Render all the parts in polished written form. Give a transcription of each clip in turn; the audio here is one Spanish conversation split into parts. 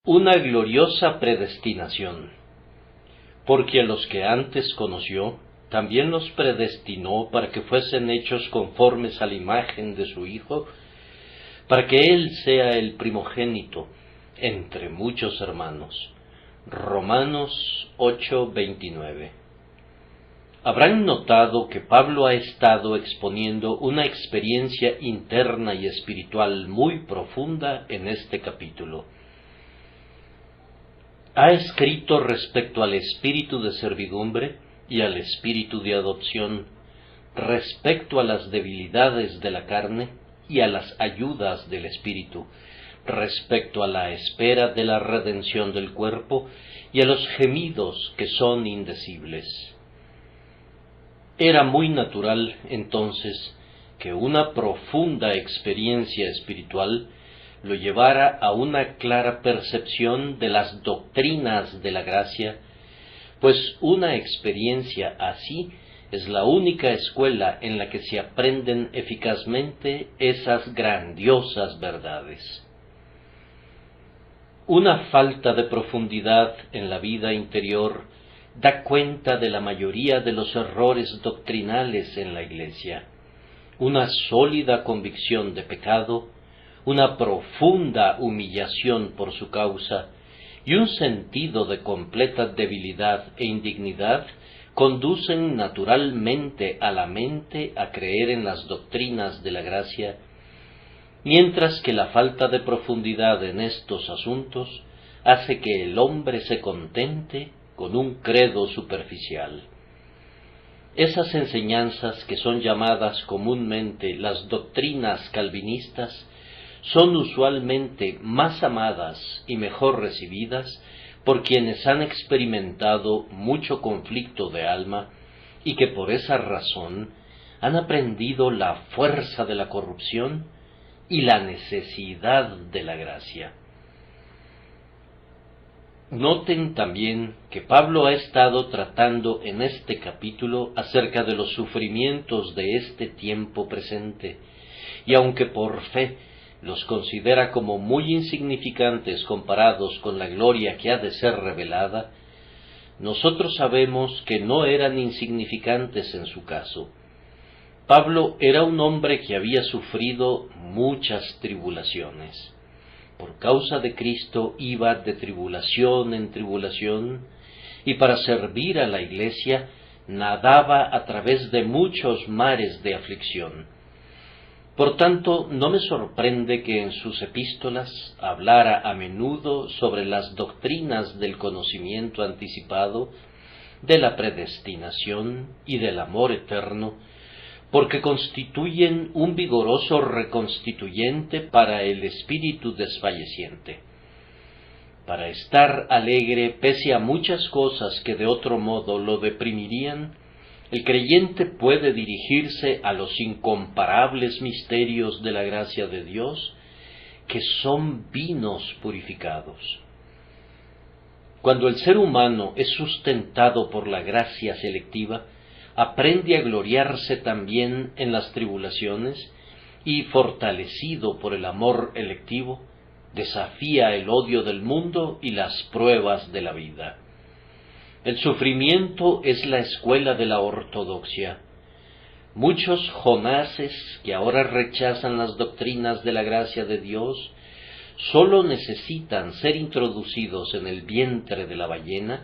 Una gloriosa predestinación, porque a los que antes conoció, también los predestinó para que fuesen hechos conformes a la imagen de su Hijo, para que Él sea el primogénito entre muchos hermanos. Romanos 8:29. Habrán notado que Pablo ha estado exponiendo una experiencia interna y espiritual muy profunda en este capítulo. Ha escrito respecto al espíritu de servidumbre y al espíritu de adopción, respecto a las debilidades de la carne y a las ayudas del espíritu, respecto a la espera de la redención del cuerpo y a los gemidos que son indecibles. Era muy natural, entonces, que una profunda experiencia espiritual lo llevara a una clara percepción de las doctrinas de la gracia, pues una experiencia así es la única escuela en la que se aprenden eficazmente esas grandiosas verdades. Una falta de profundidad en la vida interior da cuenta de la mayoría de los errores doctrinales en la Iglesia. Una sólida convicción de pecado, una profunda humillación por su causa y un sentido de completa debilidad e indignidad conducen naturalmente a la mente a creer en las doctrinas de la gracia, mientras que la falta de profundidad en estos asuntos hace que el hombre se contente con un credo superficial. Esas enseñanzas que son llamadas comúnmente las doctrinas calvinistas son usualmente más amadas y mejor recibidas por quienes han experimentado mucho conflicto de alma y que por esa razón han aprendido la fuerza de la corrupción y la necesidad de la gracia. Noten también que Pablo ha estado tratando en este capítulo acerca de los sufrimientos de este tiempo presente, y aunque por fe los considera como muy insignificantes comparados con la gloria que ha de ser revelada, nosotros sabemos que no eran insignificantes en su caso. Pablo era un hombre que había sufrido muchas tribulaciones. Por causa de Cristo iba de tribulación en tribulación, y para servir a la Iglesia nadaba a través de muchos mares de aflicción. Por tanto, no me sorprende que en sus epístolas hablara a menudo sobre las doctrinas del conocimiento anticipado, de la predestinación y del amor eterno, porque constituyen un vigoroso reconstituyente para el espíritu desfalleciente. Para estar alegre pese a muchas cosas que de otro modo lo deprimirían, el creyente puede dirigirse a los incomparables misterios de la gracia de Dios, que son vinos purificados. Cuando el ser humano es sustentado por la gracia selectiva, aprende a gloriarse también en las tribulaciones y, fortalecido por el amor electivo, desafía el odio del mundo y las pruebas de la vida. El sufrimiento es la escuela de la ortodoxia. Muchos Jonases que ahora rechazan las doctrinas de la gracia de Dios sólo necesitan ser introducidos en el vientre de la ballena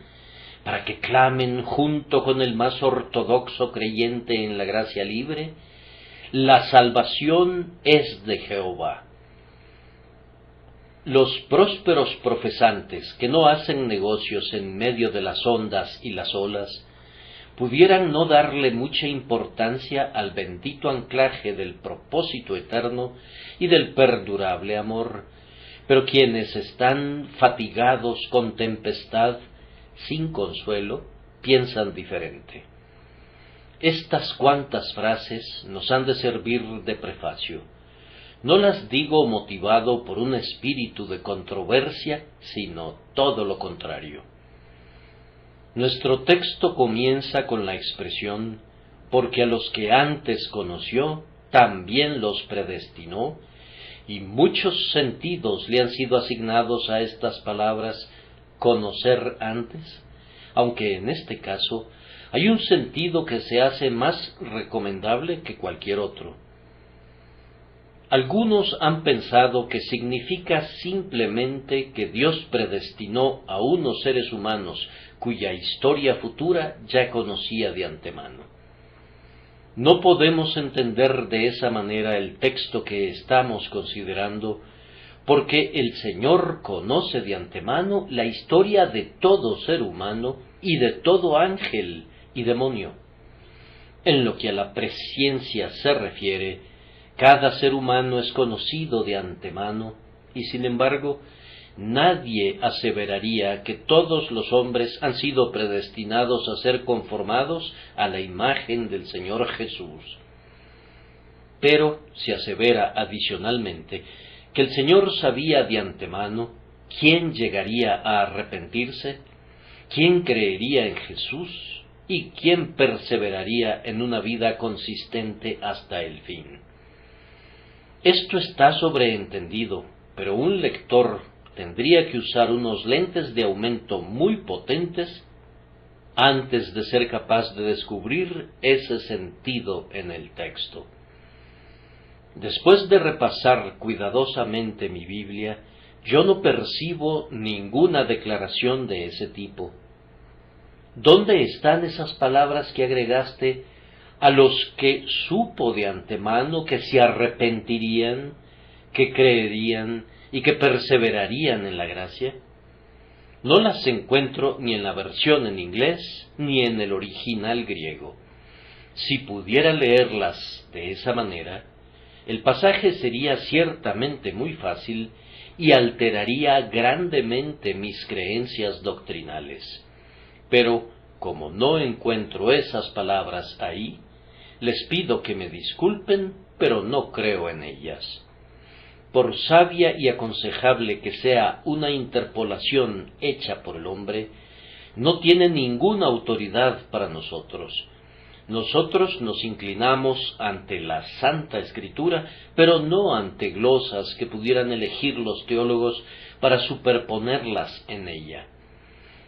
para que clamen junto con el más ortodoxo creyente en la gracia libre: la salvación es de Jehová. Los prósperos profesantes que no hacen negocios en medio de las ondas y las olas pudieran no darle mucha importancia al bendito anclaje del propósito eterno y del perdurable amor, pero quienes están fatigados con tempestad, sin consuelo, piensan diferente. Estas cuantas frases nos han de servir de prefacio. No las digo motivado por un espíritu de controversia, sino todo lo contrario. Nuestro texto comienza con la expresión: porque a los que antes conoció, también los predestinó, y muchos sentidos le han sido asignados a estas palabras conocer antes, aunque en este caso hay un sentido que se hace más recomendable que cualquier otro. Algunos han pensado que significa simplemente que Dios predestinó a unos seres humanos cuya historia futura ya conocía de antemano. No podemos entender de esa manera el texto que estamos considerando, porque el Señor conoce de antemano la historia de todo ser humano y de todo ángel y demonio. En lo que a la presciencia se refiere, cada ser humano es conocido de antemano, y sin embargo, nadie aseveraría que todos los hombres han sido predestinados a ser conformados a la imagen del Señor Jesús. Pero se asevera adicionalmente que el Señor sabía de antemano quién llegaría a arrepentirse, quién creería en Jesús y quién perseveraría en una vida consistente hasta el fin. Esto está sobreentendido, pero un lector tendría que usar unos lentes de aumento muy potentes antes de ser capaz de descubrir ese sentido en el texto. Después de repasar cuidadosamente mi Biblia, yo no percibo ninguna declaración de ese tipo. ¿Dónde están esas palabras que agregaste a los que supo de antemano que se arrepentirían, que creerían y que perseverarían en la gracia? No las encuentro ni en la versión en inglés ni en el original griego. Si pudiera leerlas de esa manera, el pasaje sería ciertamente muy fácil y alteraría grandemente mis creencias doctrinales. Pero, como no encuentro esas palabras ahí, les pido que me disculpen, pero no creo en ellas. Por sabia y aconsejable que sea una interpolación hecha por el hombre, no tiene ninguna autoridad para nosotros. Nosotros nos inclinamos ante la Santa Escritura, pero no ante glosas que pudieran elegir los teólogos para superponerlas en ella.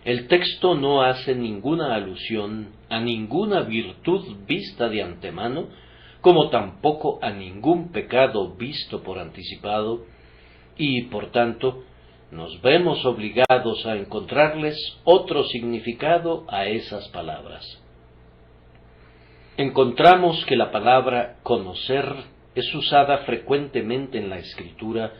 El texto no hace ninguna alusión a ninguna virtud vista de antemano, como tampoco a ningún pecado visto por anticipado, y por tanto nos vemos obligados a encontrarles otro significado a esas palabras. Encontramos que la palabra conocer es usada frecuentemente en la Escritura,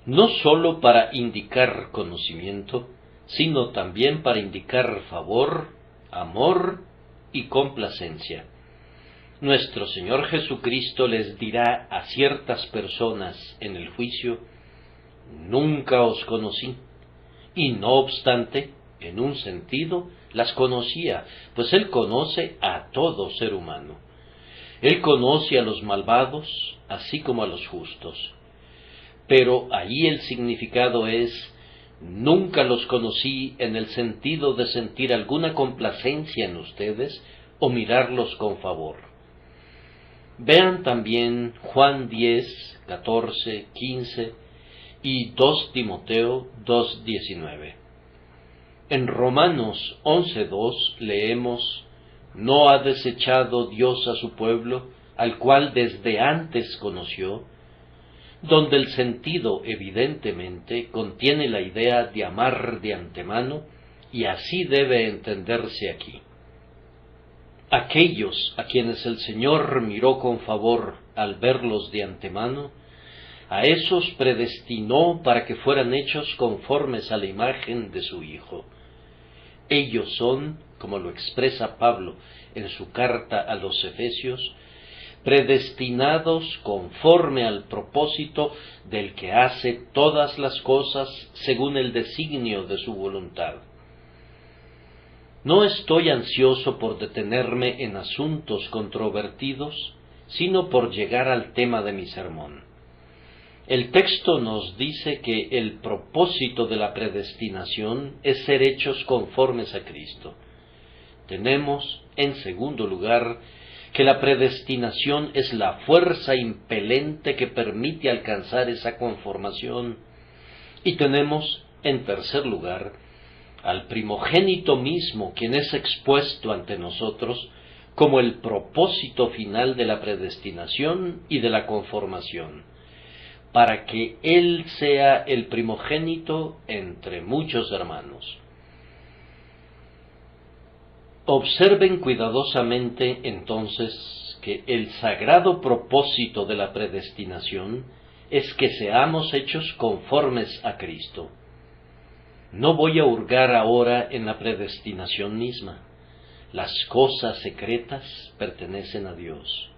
no sólo para indicar conocimiento, sino también para indicar favor, amor y complacencia. Nuestro Señor Jesucristo les dirá a ciertas personas en el juicio: nunca os conocí, y no obstante, en un sentido, las conocía, pues Él conoce a todo ser humano. Él conoce a los malvados, así como a los justos. Pero ahí el significado es: nunca los conocí en el sentido de sentir alguna complacencia en ustedes o mirarlos con favor. Vean también Juan 10, 14, 15 y 2 Timoteo 2:19. En Romanos 11:2 leemos: ¿no ha desechado Dios a su pueblo, al cual desde antes conoció?, donde el sentido evidentemente contiene la idea de amar de antemano, y así debe entenderse aquí. Aquellos a quienes el Señor miró con favor al verlos de antemano, a esos predestinó para que fueran hechos conformes a la imagen de su Hijo. Ellos son, como lo expresa Pablo en su carta a los Efesios, predestinados conforme al propósito del que hace todas las cosas según el designio de su voluntad. No estoy ansioso por detenerme en asuntos controvertidos, sino por llegar al tema de mi sermón. El texto nos dice que el propósito de la predestinación es ser hechos conformes a Cristo. Tenemos, en segundo lugar, que la predestinación es la fuerza impelente que permite alcanzar esa conformación. Y tenemos, en tercer lugar, al primogénito mismo, quien es expuesto ante nosotros como el propósito final de la predestinación y de la conformación, para que Él sea el primogénito entre muchos hermanos. Observen cuidadosamente, entonces, que el sagrado propósito de la predestinación es que seamos hechos conformes a Cristo. No voy a hurgar ahora en la predestinación misma. Las cosas secretas pertenecen a Dios.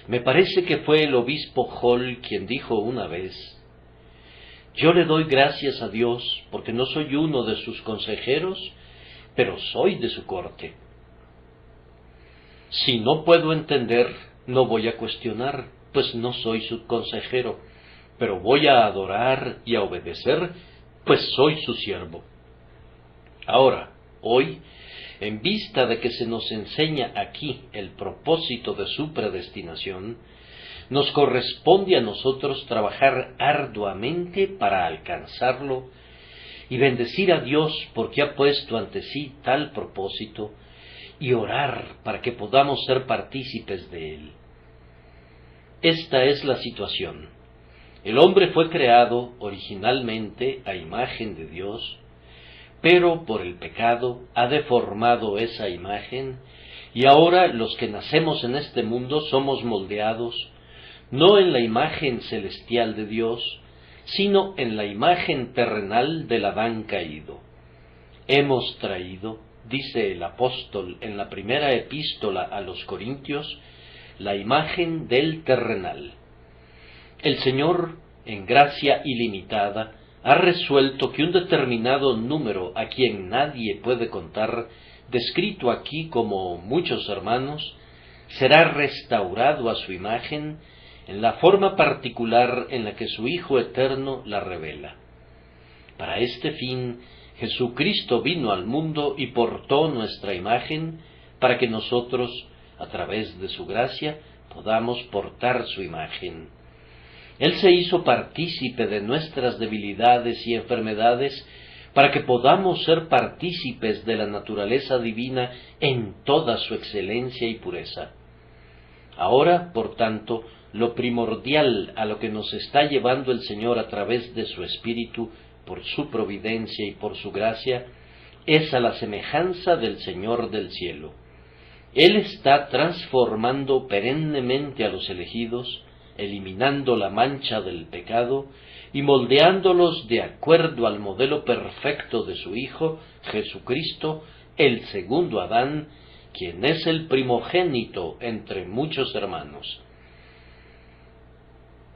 Me parece que fue el obispo Hall quien dijo una vez: yo le doy gracias a Dios porque no soy uno de sus consejeros, pero soy de su corte. Si no puedo entender, no voy a cuestionar, pues no soy su consejero, pero voy a adorar y a obedecer, pues soy su siervo. Ahora, hoy, en vista de que se nos enseña aquí el propósito de su predestinación, nos corresponde a nosotros trabajar arduamente para alcanzarlo y bendecir a Dios porque ha puesto ante sí tal propósito, y orar para que podamos ser partícipes de él. Esta es la situación. El hombre fue creado originalmente a imagen de Dios, pero por el pecado ha deformado esa imagen, y ahora los que nacemos en este mundo somos moldeados, no en la imagen celestial de Dios, sino en la imagen terrenal del Adán caído. Hemos traído, dice el apóstol en la primera epístola a los Corintios, la imagen del terrenal. El Señor, en gracia ilimitada, ha resuelto que un determinado número a quien nadie puede contar, descrito aquí como muchos hermanos, será restaurado a su imagen en la forma particular en la que su Hijo eterno la revela. Para este fin, Jesucristo vino al mundo y portó nuestra imagen para que nosotros, a través de su gracia, podamos portar su imagen. Él se hizo partícipe de nuestras debilidades y enfermedades para que podamos ser partícipes de la naturaleza divina en toda su excelencia y pureza. Ahora, por tanto, lo primordial a lo que nos está llevando el Señor a través de su Espíritu, por su providencia y por su gracia, es a la semejanza del Señor del cielo. Él está transformando perennemente a los elegidos, eliminando la mancha del pecado y moldeándolos de acuerdo al modelo perfecto de su Hijo, Jesucristo, el segundo Adán, quien es el primogénito entre muchos hermanos.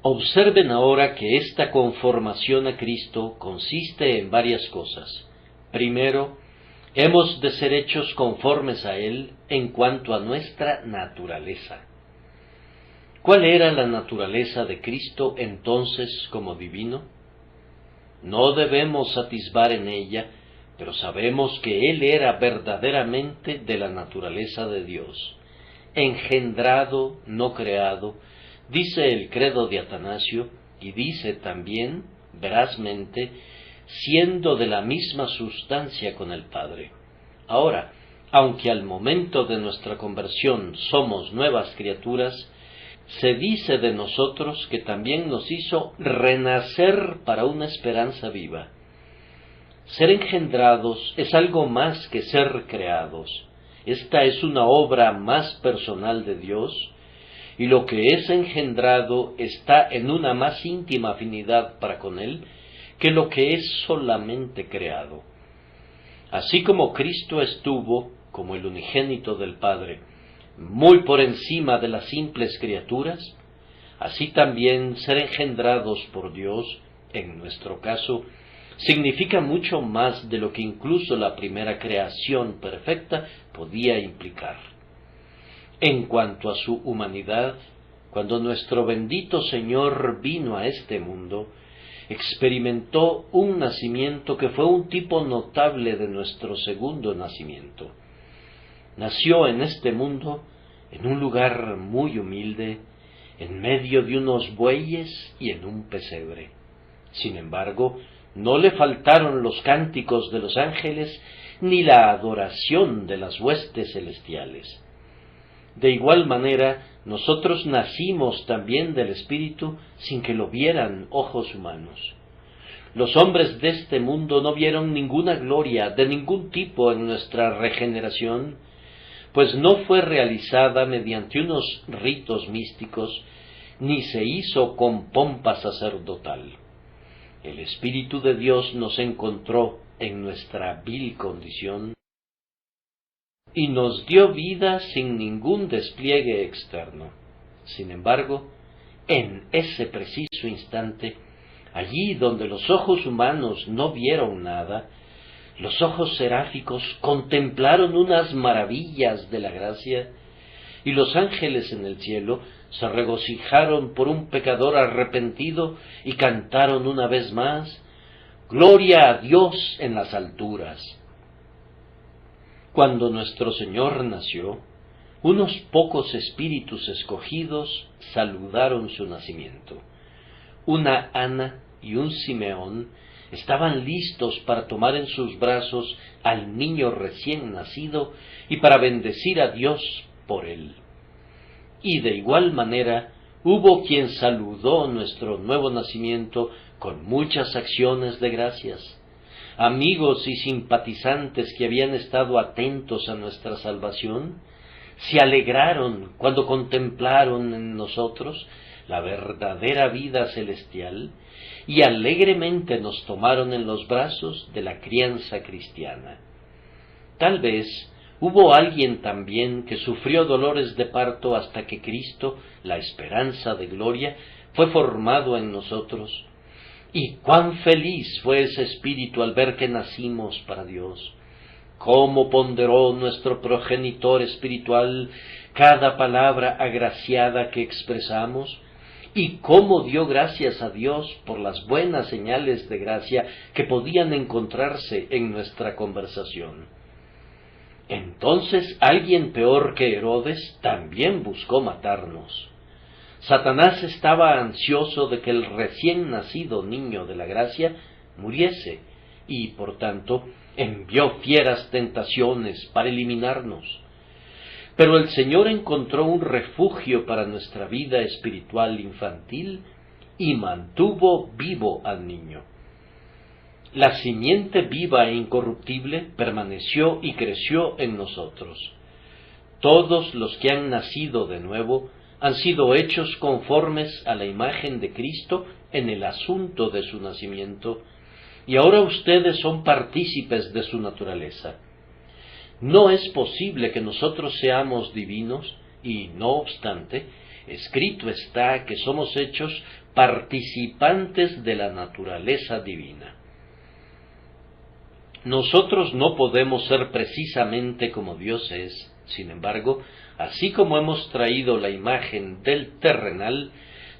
Observen ahora que esta conformación a Cristo consiste en varias cosas. Primero, hemos de ser hechos conformes a Él en cuanto a nuestra naturaleza. ¿Cuál era la naturaleza de Cristo entonces como divino? No debemos atisbar en ella, pero sabemos que Él era verdaderamente de la naturaleza de Dios, engendrado, no creado, dice el credo de Atanasio, y dice también, verazmente, siendo de la misma sustancia con el Padre. Ahora, aunque al momento de nuestra conversión somos nuevas criaturas, se dice de nosotros que también nos hizo renacer para una esperanza viva. Ser engendrados es algo más que ser creados. Esta es una obra más personal de Dios, y lo que es engendrado está en una más íntima afinidad para con Él que lo que es solamente creado. Así como Cristo estuvo, como el unigénito del Padre, muy por encima de las simples criaturas, así también ser engendrados por Dios, en nuestro caso, significa mucho más de lo que incluso la primera creación perfecta podía implicar. En cuanto a su humanidad, cuando nuestro bendito Señor vino a este mundo, experimentó un nacimiento que fue un tipo notable de nuestro segundo nacimiento. Nació en este mundo en un lugar muy humilde, en medio de unos bueyes y en un pesebre. Sin embargo, no le faltaron los cánticos de los ángeles ni la adoración de las huestes celestiales. De igual manera, nosotros nacimos también del Espíritu sin que lo vieran ojos humanos. Los hombres de este mundo no vieron ninguna gloria de ningún tipo en nuestra regeneración, pues no fue realizada mediante unos ritos místicos, ni se hizo con pompa sacerdotal. El Espíritu de Dios nos encontró en nuestra vil condición y nos dio vida sin ningún despliegue externo. Sin embargo, en ese preciso instante, allí donde los ojos humanos no vieron nada, los ojos seráficos contemplaron unas maravillas de la gracia, y los ángeles en el cielo se regocijaron por un pecador arrepentido y cantaron una vez más: «Gloria a Dios en las alturas». Cuando nuestro Señor nació, unos pocos espíritus escogidos saludaron su nacimiento. Una Ana y un Simeón estaban listos para tomar en sus brazos al niño recién nacido y para bendecir a Dios por él. Y de igual manera hubo quien saludó nuestro nuevo nacimiento con muchas acciones de gracias. Amigos y simpatizantes que habían estado atentos a nuestra salvación, se alegraron cuando contemplaron en nosotros la verdadera vida celestial y alegremente nos tomaron en los brazos de la crianza cristiana. Tal vez hubo alguien también que sufrió dolores de parto hasta que Cristo, la esperanza de gloria, fue formado en nosotros. Y cuán feliz fue ese espíritu al ver que nacimos para Dios. Cómo ponderó nuestro progenitor espiritual cada palabra agraciada que expresamos, y cómo dio gracias a Dios por las buenas señales de gracia que podían encontrarse en nuestra conversación. Entonces alguien peor que Herodes también buscó matarnos. Satanás estaba ansioso de que el recién nacido niño de la gracia muriese, y por tanto envió fieras tentaciones para eliminarnos. Pero el Señor encontró un refugio para nuestra vida espiritual infantil y mantuvo vivo al niño. La simiente viva e incorruptible permaneció y creció en nosotros. Todos los que han nacido de nuevo han sido hechos conformes a la imagen de Cristo en el asunto de su nacimiento, y ahora ustedes son partícipes de su naturaleza. No es posible que nosotros seamos divinos, y no obstante, escrito está que somos hechos participantes de la naturaleza divina. Nosotros no podemos ser precisamente como Dios es. Sin embargo, así como hemos traído la imagen del terrenal,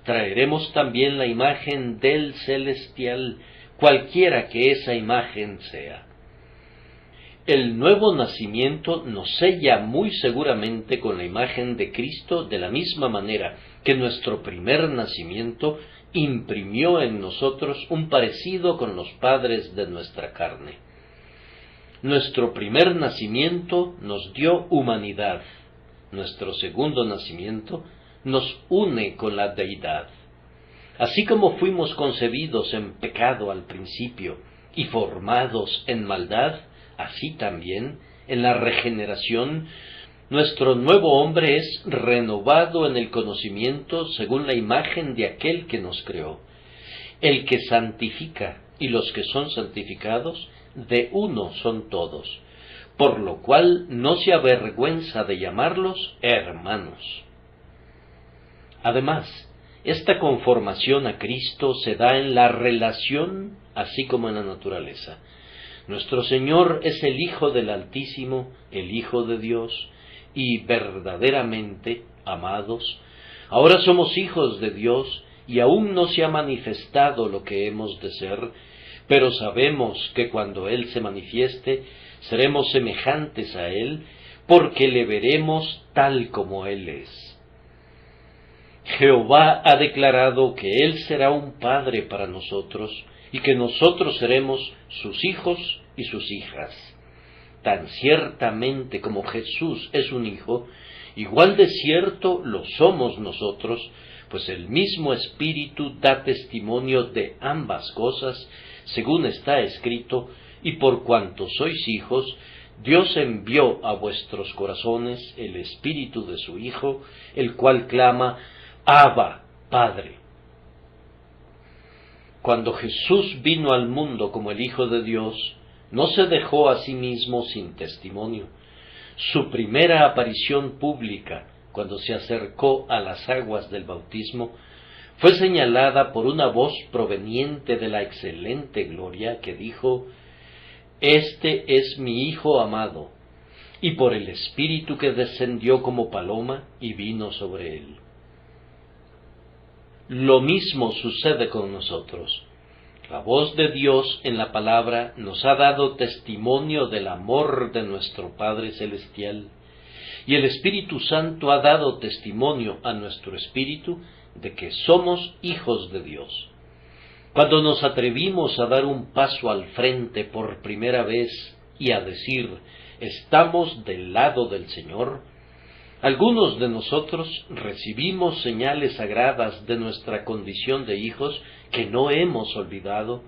traeremos también la imagen del celestial, cualquiera que esa imagen sea. El nuevo nacimiento nos sella muy seguramente con la imagen de Cristo, de la misma manera que nuestro primer nacimiento imprimió en nosotros un parecido con los padres de nuestra carne. Nuestro primer nacimiento nos dio humanidad. Nuestro segundo nacimiento nos une con la deidad. Así como fuimos concebidos en pecado al principio y formados en maldad, así también, en la regeneración, nuestro nuevo hombre es renovado en el conocimiento según la imagen de aquel que nos creó, el que santifica, y los que son santificados, de uno son todos, por lo cual no se avergüenza de llamarlos hermanos. Además, esta conformación a Cristo se da en la relación así como en la naturaleza. Nuestro Señor es el Hijo del Altísimo, el Hijo de Dios, y verdaderamente, amados, ahora somos hijos de Dios y aún no se ha manifestado lo que hemos de ser, pero sabemos que cuando Él se manifieste, seremos semejantes a Él, porque le veremos tal como Él es. Jehová ha declarado que Él será un Padre para nosotros, y que nosotros seremos sus hijos y sus hijas. Tan ciertamente como Jesús es un hijo, igual de cierto lo somos nosotros, pues el mismo Espíritu da testimonio de ambas cosas, según está escrito, y por cuanto sois hijos, Dios envió a vuestros corazones el Espíritu de su Hijo, el cual clama, Abba, Padre. Cuando Jesús vino al mundo como el Hijo de Dios, no se dejó a sí mismo sin testimonio. Su primera aparición pública, cuando se acercó a las aguas del bautismo, fue señalada por una voz proveniente de la excelente gloria que dijo, Este es mi Hijo amado, y por el Espíritu que descendió como paloma y vino sobre él. Lo mismo sucede con nosotros. La voz de Dios en la palabra nos ha dado testimonio del amor de nuestro Padre Celestial, y el Espíritu Santo ha dado testimonio a nuestro espíritu de que somos hijos de Dios. Cuando nos atrevimos a dar un paso al frente por primera vez y a decir, estamos del lado del Señor, algunos de nosotros recibimos señales sagradas de nuestra condición de hijos que no hemos olvidado,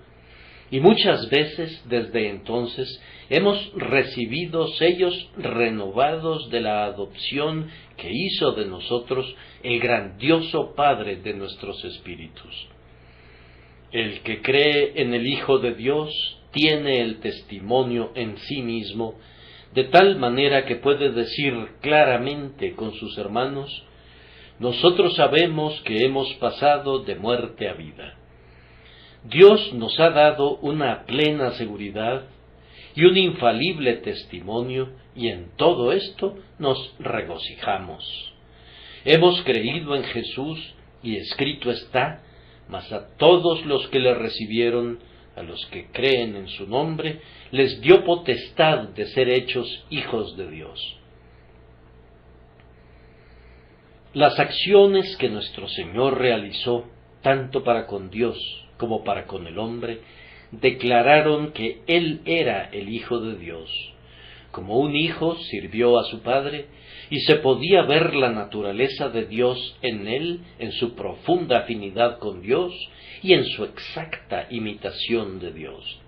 y muchas veces desde entonces hemos recibido sellos renovados de la adopción que hizo de nosotros el grandioso Padre de nuestros espíritus. El que cree en el Hijo de Dios tiene el testimonio en sí mismo, de tal manera que puede decir claramente con sus hermanos, nosotros sabemos que hemos pasado de muerte a vida. Dios nos ha dado una plena seguridad y un infalible testimonio, y en todo esto nos regocijamos. Hemos creído en Jesús, y escrito está, mas a todos los que le recibieron, a los que creen en su nombre, les dio potestad de ser hechos hijos de Dios. Las acciones que nuestro Señor realizó, tanto para con Dios como para con el hombre, declararon que Él era el Hijo de Dios. Como un hijo sirvió a su Padre, y se podía ver la naturaleza de Dios en Él, en su profunda afinidad con Dios y en su exacta imitación de Dios.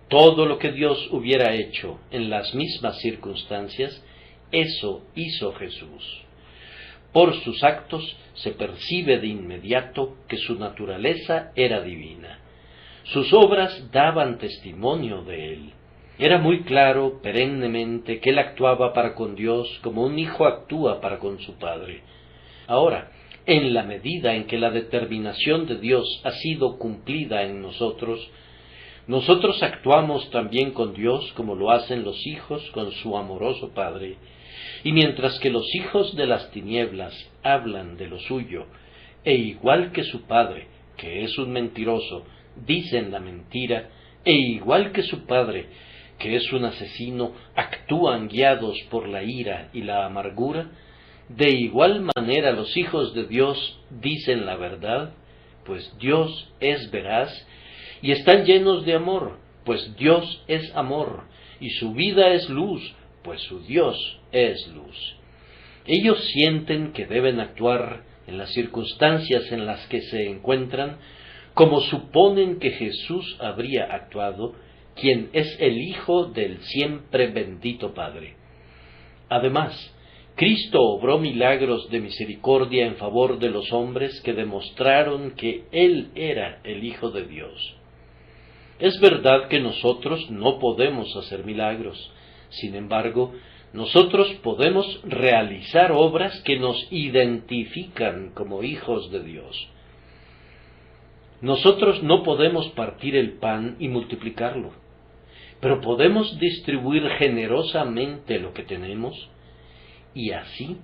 Todo lo que Dios hubiera hecho en las mismas circunstancias, eso hizo Jesús. Por sus actos se percibe de inmediato que su naturaleza era divina. Sus obras daban testimonio de Él. Era muy claro perennemente que Él actuaba para con Dios como un hijo actúa para con su Padre. Ahora, en la medida en que la determinación de Dios ha sido cumplida en nosotros, nosotros actuamos también con Dios como lo hacen los hijos con su amoroso Padre. Y mientras que los hijos de las tinieblas hablan de lo suyo, e igual que su padre, que es un mentiroso, dicen la mentira, e igual que su padre, que es un asesino, actúan guiados por la ira y la amargura, de igual manera los hijos de Dios dicen la verdad, pues Dios es veraz, y están llenos de amor, pues Dios es amor, y su vida es luz, pues su Dios es luz. Ellos sienten que deben actuar en las circunstancias en las que se encuentran, como suponen que Jesús habría actuado, quien es el Hijo del siempre bendito Padre. Además, Cristo obró milagros de misericordia en favor de los hombres que demostraron que Él era el Hijo de Dios. Es verdad que nosotros no podemos hacer milagros, sin embargo, nosotros podemos realizar obras que nos identifican como hijos de Dios. Nosotros no podemos partir el pan y multiplicarlo, pero podemos distribuir generosamente lo que tenemos, y así,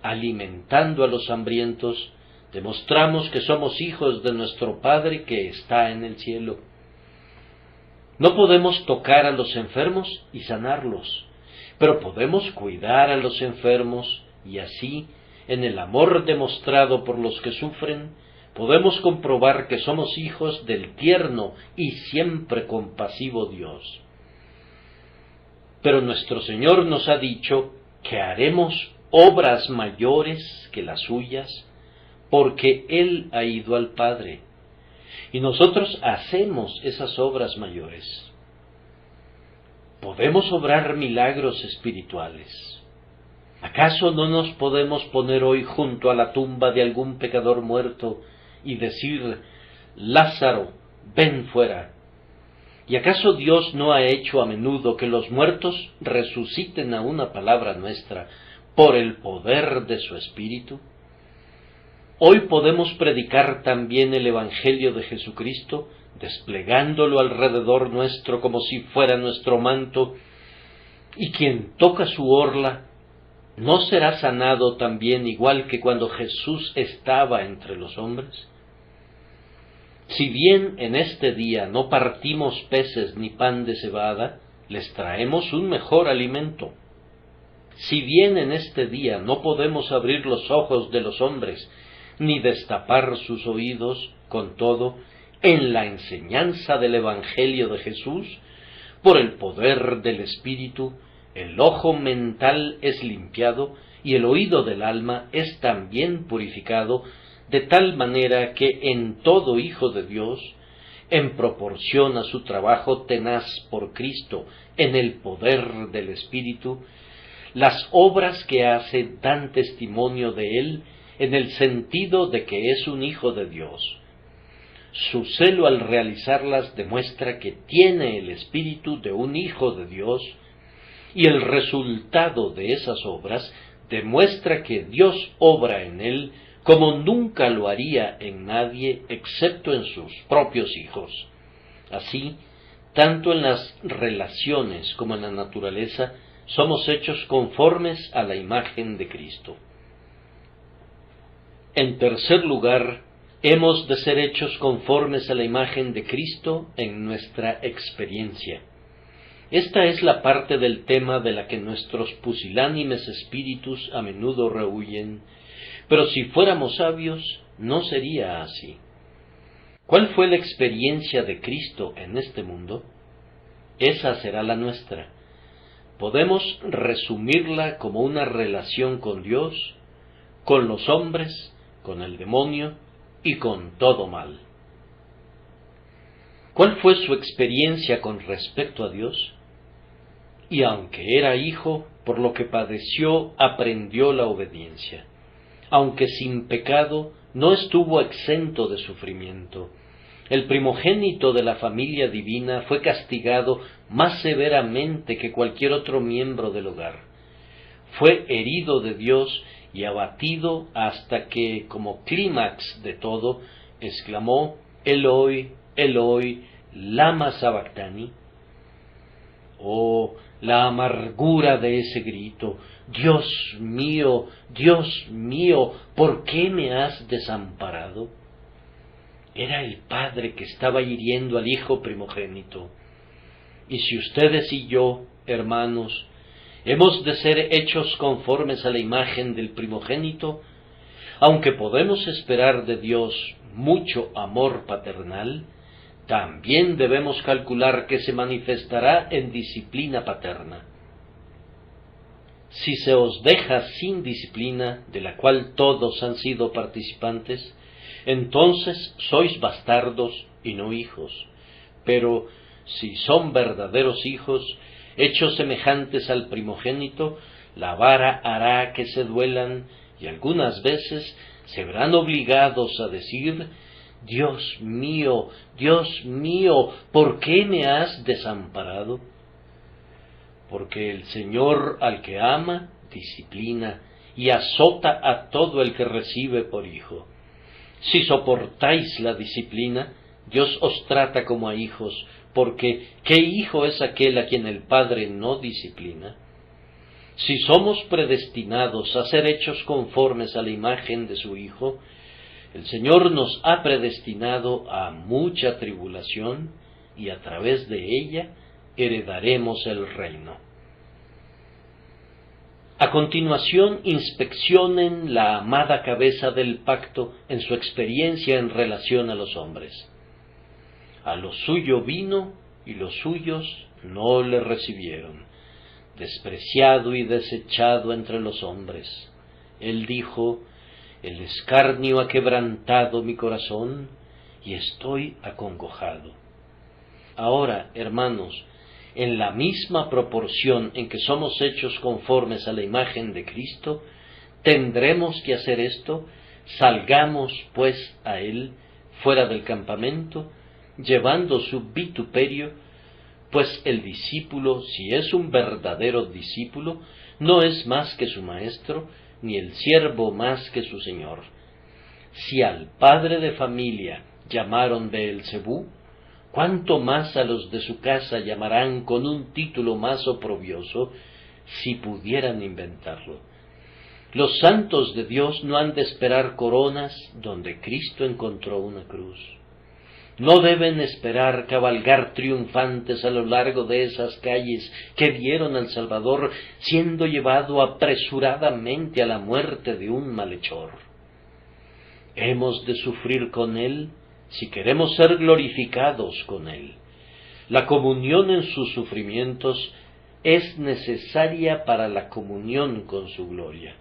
alimentando a los hambrientos, demostramos que somos hijos de nuestro Padre que está en el cielo. No podemos tocar a los enfermos y sanarlos, pero podemos cuidar a los enfermos y así, en el amor demostrado por los que sufren, podemos comprobar que somos hijos del tierno y siempre compasivo Dios. Pero nuestro Señor nos ha dicho que haremos obras mayores que las suyas, porque Él ha ido al Padre, y nosotros hacemos esas obras mayores. Podemos obrar milagros espirituales. ¿Acaso no nos podemos poner hoy junto a la tumba de algún pecador muerto y decir: Lázaro, ven fuera? ¿Y acaso Dios no ha hecho a menudo que los muertos resuciten a una palabra nuestra por el poder de su Espíritu? Hoy podemos predicar también el Evangelio de Jesucristo, desplegándolo alrededor nuestro como si fuera nuestro manto, y quien toca su orla, ¿no será sanado también igual que cuando Jesús estaba entre los hombres? Si bien en este día no partimos peces ni pan de cebada, les traemos un mejor alimento. Si bien en este día no podemos abrir los ojos de los hombres, ni destapar sus oídos, con todo, en la enseñanza del Evangelio de Jesús, por el poder del Espíritu, el ojo mental es limpiado y el oído del alma es también purificado, de tal manera que en todo hijo de Dios, en proporción a su trabajo tenaz por Cristo, en el poder del Espíritu, las obras que hace dan testimonio de él en el sentido de que es un hijo de Dios. Su celo al realizarlas demuestra que tiene el espíritu de un hijo de Dios, y el resultado de esas obras demuestra que Dios obra en él como nunca lo haría en nadie excepto en sus propios hijos. Así, tanto en las relaciones como en la naturaleza, somos hechos conformes a la imagen de Cristo. En tercer lugar, hemos de ser hechos conformes a la imagen de Cristo en nuestra experiencia. Esta es la parte del tema de la que nuestros pusilánimes espíritus a menudo rehuyen, pero si fuéramos sabios, no sería así. ¿Cuál fue la experiencia de Cristo en este mundo? Esa será la nuestra. Podemos resumirla como una relación con Dios, con los hombres, con el demonio y con todo mal. ¿Cuál fue su experiencia con respecto a Dios? Y aunque era hijo, por lo que padeció, aprendió la obediencia. Aunque sin pecado, no estuvo exento de sufrimiento. El primogénito de la familia divina fue castigado más severamente que cualquier otro miembro del hogar. Fue herido de Dios y abatido hasta que, como clímax de todo, exclamó: Eloi, Eloi, lama sabactani. Oh, la amargura de ese grito: Dios mío, ¿por qué me has desamparado? Era el padre que estaba hiriendo al hijo primogénito. Y si ustedes y yo, hermanos, hemos de ser hechos conformes a la imagen del primogénito, aunque podemos esperar de Dios mucho amor paternal, también debemos calcular que se manifestará en disciplina paterna. Si se os deja sin disciplina, de la cual todos han sido participantes, entonces sois bastardos y no hijos. Pero si son verdaderos hijos, hechos semejantes al primogénito, la vara hará que se duelan, y algunas veces se verán obligados a decir: Dios mío, ¿por qué me has desamparado? Porque el Señor al que ama, disciplina, y azota a todo el que recibe por hijo. Si soportáis la disciplina, Dios os trata como a hijos, porque ¿qué hijo es aquel a quien el Padre no disciplina? Si somos predestinados a ser hechos conformes a la imagen de su Hijo, el Señor nos ha predestinado a mucha tribulación y a través de ella heredaremos el reino. A continuación, inspeccionen la amada cabeza del pacto en su experiencia en relación a los hombres. A lo suyo vino y los suyos no le recibieron, despreciado y desechado entre los hombres. Él dijo: el escarnio ha quebrantado mi corazón y estoy acongojado. Ahora, hermanos, en la misma proporción en que somos hechos conformes a la imagen de Cristo, tendremos que hacer esto. Salgamos, pues, a Él fuera del campamento, llevando su vituperio, pues el discípulo, si es un verdadero discípulo, no es más que su maestro, ni el siervo más que su señor. Si al padre de familia llamaron Beelzebú, ¿cuánto más a los de su casa llamarán con un título más oprobioso, si pudieran inventarlo? Los santos de Dios no han de esperar coronas donde Cristo encontró una cruz. No deben esperar cabalgar triunfantes a lo largo de esas calles que vieron al Salvador siendo llevado apresuradamente a la muerte de un malhechor. Hemos de sufrir con Él si queremos ser glorificados con Él. La comunión en sus sufrimientos es necesaria para la comunión con su gloria.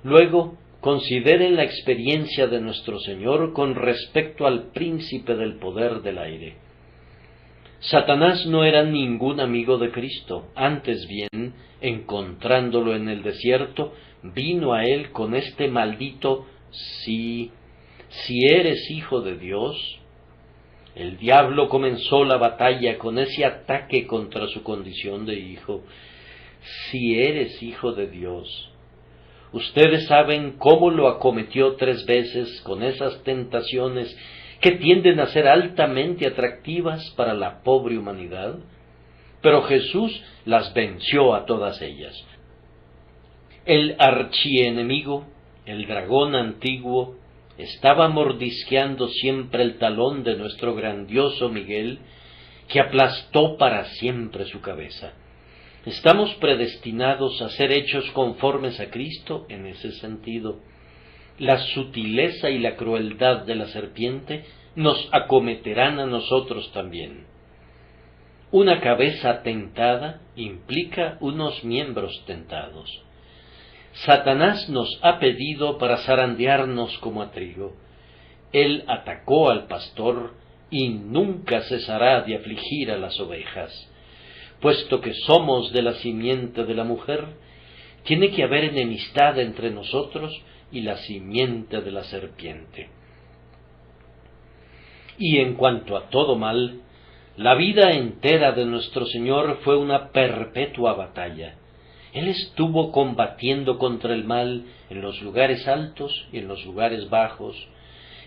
Luego, consideren la experiencia de nuestro Señor con respecto al príncipe del poder del aire. Satanás no era ningún amigo de Cristo, antes bien, encontrándolo en el desierto, vino a él con este maldito si eres hijo de Dios. El diablo comenzó la batalla con ese ataque contra su condición de hijo. Si eres hijo de Dios. Ustedes saben cómo lo acometió 3 veces con esas tentaciones que tienden a ser altamente atractivas para la pobre humanidad, pero Jesús las venció a todas ellas. El archienemigo, el dragón antiguo, estaba mordisqueando siempre el talón de nuestro grandioso Miguel, que aplastó para siempre su cabeza. Estamos predestinados a ser hechos conformes a Cristo en ese sentido. La sutileza y la crueldad de la serpiente nos acometerán a nosotros también. Una cabeza tentada implica unos miembros tentados. Satanás nos ha pedido para zarandearnos como a trigo. Él atacó al pastor y nunca cesará de afligir a las ovejas. Puesto que somos de la simiente de la mujer, tiene que haber enemistad entre nosotros y la simiente de la serpiente. Y en cuanto a todo mal, la vida entera de nuestro Señor fue una perpetua batalla. Él estuvo combatiendo contra el mal en los lugares altos y en los lugares bajos,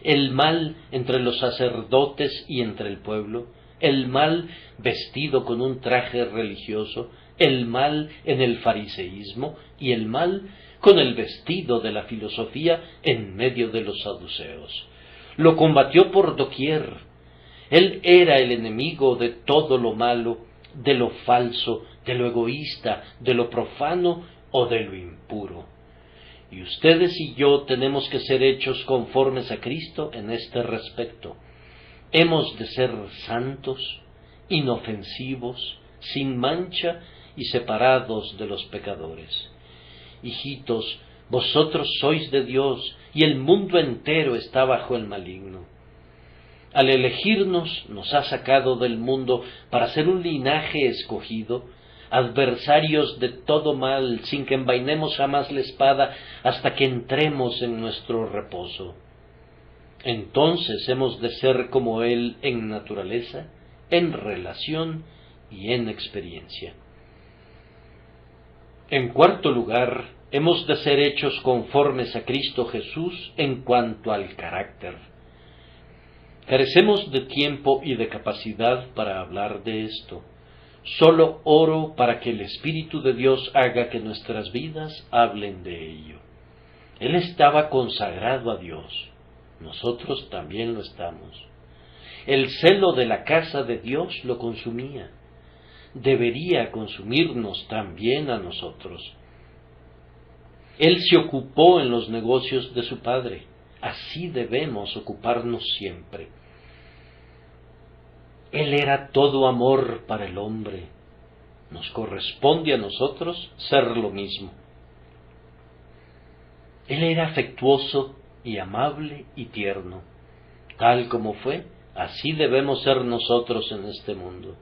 el mal entre los sacerdotes y entre el pueblo, el mal vestido con un traje religioso, el mal en el fariseísmo y el mal con el vestido de la filosofía en medio de los saduceos. Lo combatió por doquier. Él era el enemigo de todo lo malo, de lo falso, de lo egoísta, de lo profano o de lo impuro. Y ustedes y yo tenemos que ser hechos conformes a Cristo en este respecto. Hemos de ser santos, inofensivos, sin mancha y separados de los pecadores. Hijitos, vosotros sois de Dios y el mundo entero está bajo el maligno. Al elegirnos, nos ha sacado del mundo para ser un linaje escogido, adversarios de todo mal, sin que envainemos jamás la espada hasta que entremos en nuestro reposo. Entonces hemos de ser como Él en naturaleza, en relación y en experiencia. En cuarto lugar, hemos de ser hechos conformes a Cristo Jesús en cuanto al carácter. Carecemos de tiempo y de capacidad para hablar de esto. Solo oro para que el Espíritu de Dios haga que nuestras vidas hablen de ello. Él estaba consagrado a Dios. Nosotros también lo estamos. el celo de la casa de Dios lo consumía. Debería consumirnos también a nosotros. Él se ocupó en los negocios de su Padre. Así debemos ocuparnos siempre. Él era todo amor para el hombre. Nos corresponde a nosotros ser lo mismo. Él era afectuoso y amable y tierno. Tal como fue, así debemos ser nosotros en este mundo.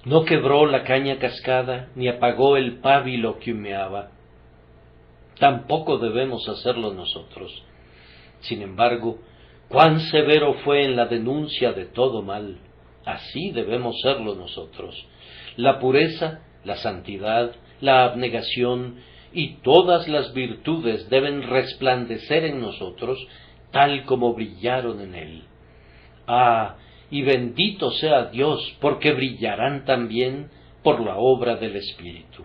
No quebró la caña cascada, ni apagó el pábilo que humeaba. Tampoco debemos hacerlo nosotros. Sin embargo, cuán severo fue en la denuncia de todo mal. Así debemos serlo nosotros. La pureza, la santidad, la abnegación y todas las virtudes deben resplandecer en nosotros tal como brillaron en él. Ah, y bendito sea Dios, porque brillarán también por la obra del Espíritu.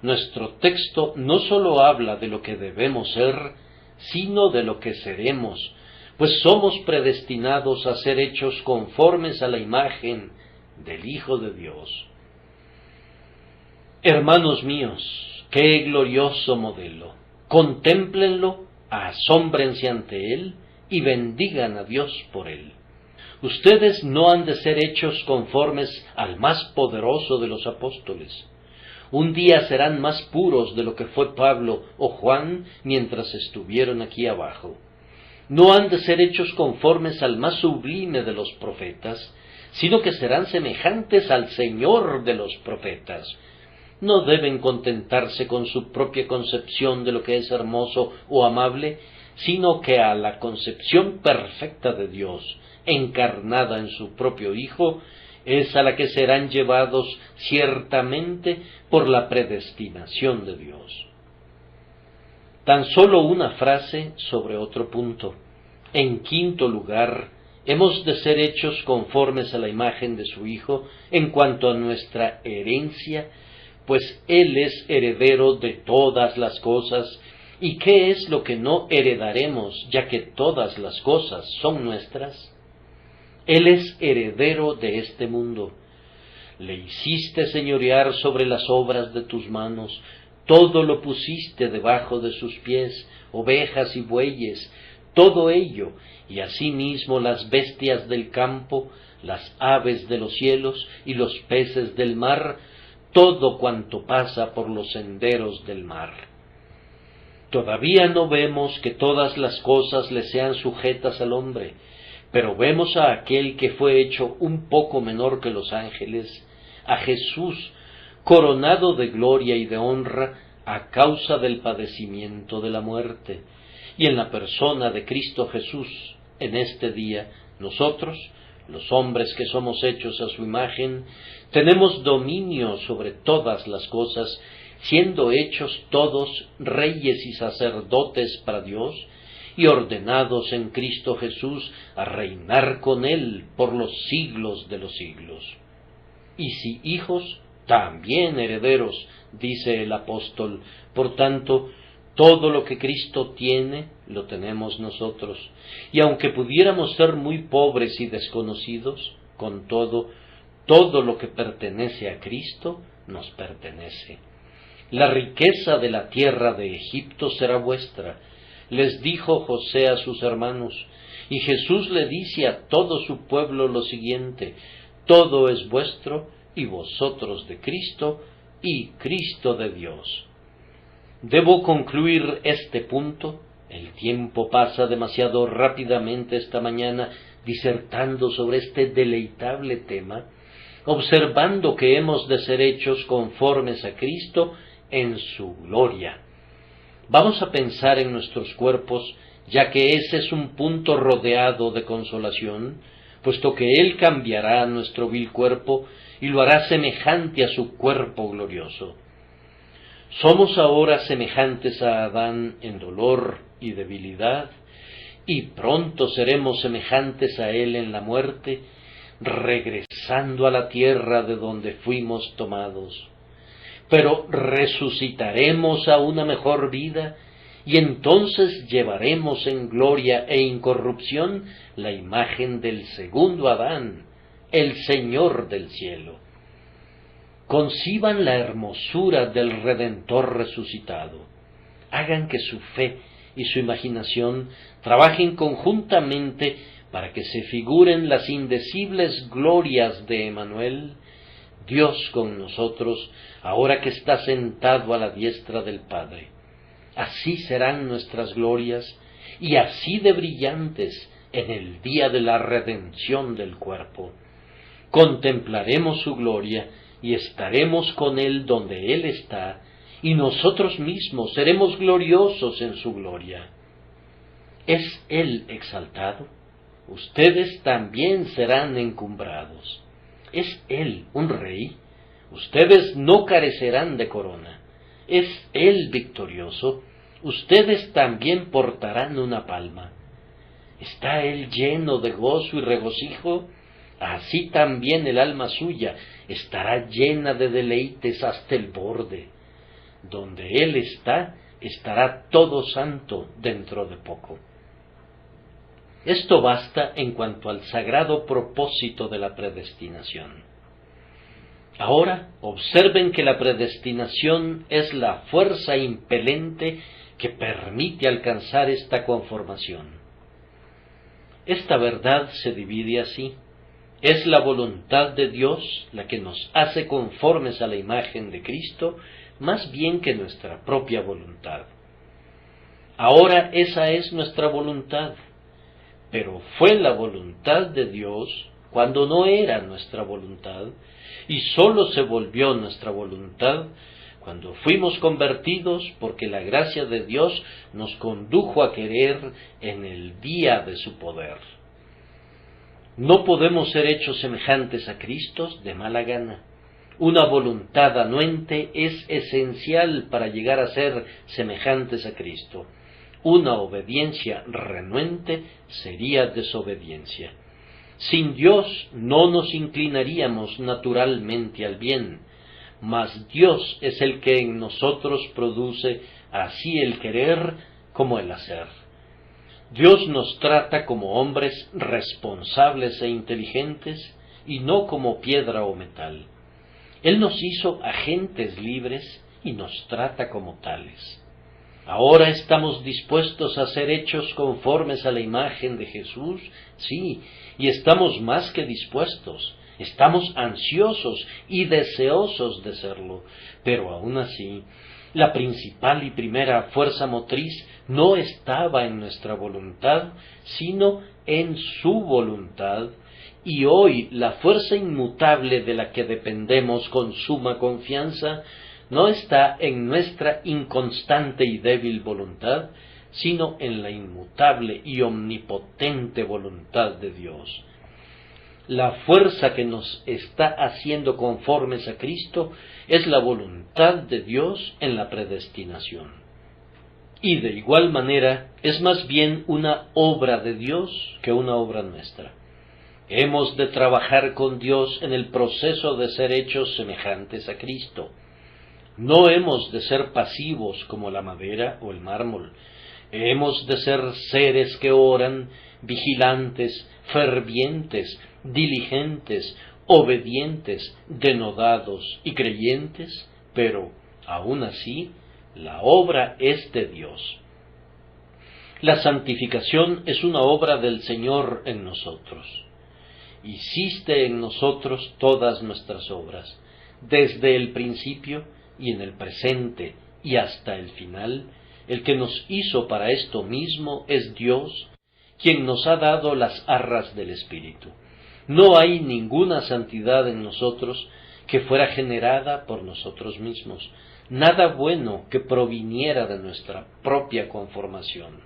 Nuestro texto no sólo habla de lo que debemos ser, sino de lo que seremos, pues somos predestinados a ser hechos conformes a la imagen del Hijo de Dios. Hermanos míos, qué glorioso modelo. Contémplenlo, asómbrense ante él y bendigan a Dios por él. Ustedes no han de ser hechos conformes al más poderoso de los apóstoles. Un día serán más puros de lo que fue Pablo o Juan mientras estuvieron aquí abajo. No han de ser hechos conformes al más sublime de los profetas, sino que serán semejantes al Señor de los profetas. No deben contentarse con su propia concepción de lo que es hermoso o amable, sino que a la concepción perfecta de Dios, encarnada en su propio Hijo, es a la que serán llevados ciertamente por la predestinación de Dios. Tan solo una frase sobre otro punto. En quinto lugar, hemos de ser hechos conformes a la imagen de su Hijo en cuanto a nuestra herencia, pues Él es heredero de todas las cosas. ¿Y qué es lo que no heredaremos, ya que todas las cosas son nuestras? Él es heredero de este mundo. Le hiciste señorear sobre las obras de tus manos, todo lo pusiste debajo de sus pies, ovejas y bueyes, todo ello, y asimismo las bestias del campo, las aves de los cielos y los peces del mar, todo cuanto pasa por los senderos del mar. Todavía no vemos que todas las cosas le sean sujetas al hombre, pero vemos a aquel que fue hecho un poco menor que los ángeles, a Jesús, coronado de gloria y de honra a causa del padecimiento de la muerte. Y en la persona de Cristo Jesús, en este día, nosotros, los hombres que somos hechos a su imagen, tenemos dominio sobre todas las cosas, siendo hechos todos reyes y sacerdotes para Dios, y ordenados en Cristo Jesús a reinar con Él por los siglos de los siglos. Y si hijos, también herederos, dice el apóstol. Por tanto, todo lo que Cristo tiene, lo tenemos nosotros. Y aunque pudiéramos ser muy pobres y desconocidos, con todo lo que pertenece a Cristo, nos pertenece. La riqueza de la tierra de Egipto será vuestra, les dijo José a sus hermanos, y Jesús le dice a todo su pueblo lo siguiente: todo es vuestro, y vosotros de Cristo, y Cristo de Dios. Debo concluir este punto. El tiempo pasa demasiado rápidamente esta mañana disertando sobre este deleitable tema, observando que hemos de ser hechos conformes a Cristo en su gloria. Vamos a pensar en nuestros cuerpos, ya que ese es un punto rodeado de consolación, puesto que Él cambiará nuestro vil cuerpo y lo hará semejante a su cuerpo glorioso. Somos ahora semejantes a Adán en dolor y debilidad, y pronto seremos semejantes a él en la muerte, regresando a la tierra de donde fuimos tomados. Pero resucitaremos a una mejor vida, y entonces llevaremos en gloria e incorrupción la imagen del segundo Adán, el Señor del cielo. Conciban la hermosura del Redentor resucitado. Hagan que su fe y su imaginación trabajen conjuntamente para que se figuren las indecibles glorias de Emmanuel, Dios con nosotros, ahora que está sentado a la diestra del Padre. Así serán nuestras glorias, y así de brillantes en el día de la redención del cuerpo. Contemplaremos su gloria, y estaremos con Él donde Él está, y nosotros mismos seremos gloriosos en su gloria. ¿Es Él exaltado? Ustedes también serán encumbrados. ¿Es Él un rey? Ustedes no carecerán de corona. ¿Es Él victorioso? Ustedes también portarán una palma. ¿Está Él lleno de gozo y regocijo? Así también el alma suya estará llena de deleites hasta el borde. Donde Él está, estará todo santo dentro de poco. Esto basta en cuanto al sagrado propósito de la predestinación. Ahora observen que la predestinación es la fuerza impelente que permite alcanzar esta conformación. Esta verdad se divide así. Es la voluntad de Dios la que nos hace conformes a la imagen de Cristo, más bien que nuestra propia voluntad. Ahora esa es nuestra voluntad, pero fue la voluntad de Dios cuando no era nuestra voluntad, y sólo se volvió nuestra voluntad cuando fuimos convertidos, porque la gracia de Dios nos condujo a querer en el día de su poder. No podemos ser hechos semejantes a Cristo de mala gana. Una voluntad anuente es esencial para llegar a ser semejantes a Cristo. Una obediencia renuente sería desobediencia. Sin Dios no nos inclinaríamos naturalmente al bien, mas Dios es el que en nosotros produce así el querer como el hacer. Dios nos trata como hombres responsables e inteligentes y no como piedra o metal. Él nos hizo agentes libres y nos trata como tales. Ahora estamos dispuestos a ser hechos conformes a la imagen de Jesús, sí, y estamos más que dispuestos, estamos ansiosos y deseosos de serlo, pero aún así, la principal y primera fuerza motriz no estaba en nuestra voluntad, sino en su voluntad, y hoy la fuerza inmutable de la que dependemos con suma confianza no está en nuestra inconstante y débil voluntad, sino en la inmutable y omnipotente voluntad de Dios. La fuerza que nos está haciendo conformes a Cristo es la voluntad de Dios en la predestinación. Y de igual manera es más bien una obra de Dios que una obra nuestra. Hemos de trabajar con Dios en el proceso de ser hechos semejantes a Cristo. No hemos de ser pasivos como la madera o el mármol. Hemos de ser seres que oran, vigilantes, fervientes, diligentes, obedientes, denodados y creyentes, pero, aun así, la obra es de Dios. La santificación es una obra del Señor en nosotros. Hiciste en nosotros todas nuestras obras, desde el principio y en el presente y hasta el final. El que nos hizo para esto mismo es Dios, quien nos ha dado las arras del Espíritu. No hay ninguna santidad en nosotros que fuera generada por nosotros mismos, nada bueno que proviniera de nuestra propia conformación.